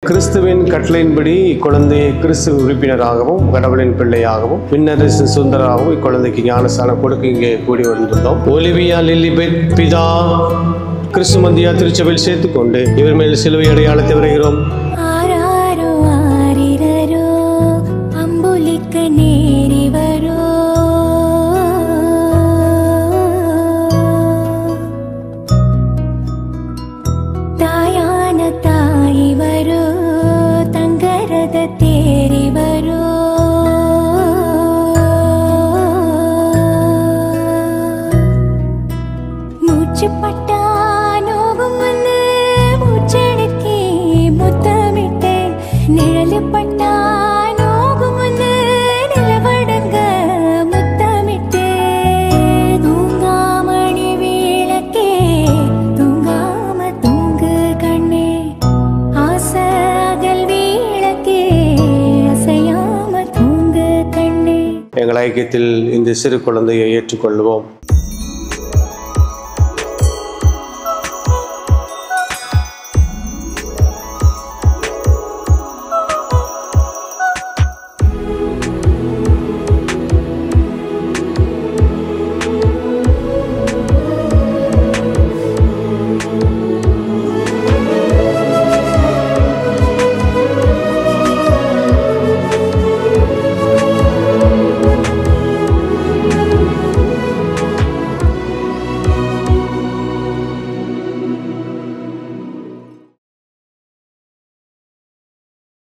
கிறிஸ்துவின் கட்டளையின்படி இக்குழந்தையை கிறிஸ்து உறுப்பினராகவும் கடவுளின் பிள்ளையாகவும் பின்னரசு சுந்தராகவும் இக்குழந்தைக்கு ஞானஸ்தானம் கொடுக்க இங்கே கூடி வந்துள்ளோம். ஒலிவியா லில்லிபெத் பிதா கிறிஸ்துமந்தியா திருச்சபையில் சேர்த்துக்கொண்டு இவர் மேல் சிலுவை அடையாளத்தை வரைகிறோம். எங்கள் ஐக்கியத்தில் இந்த சிறு குழந்தையை ஏற்றுக்கொள்வோம்.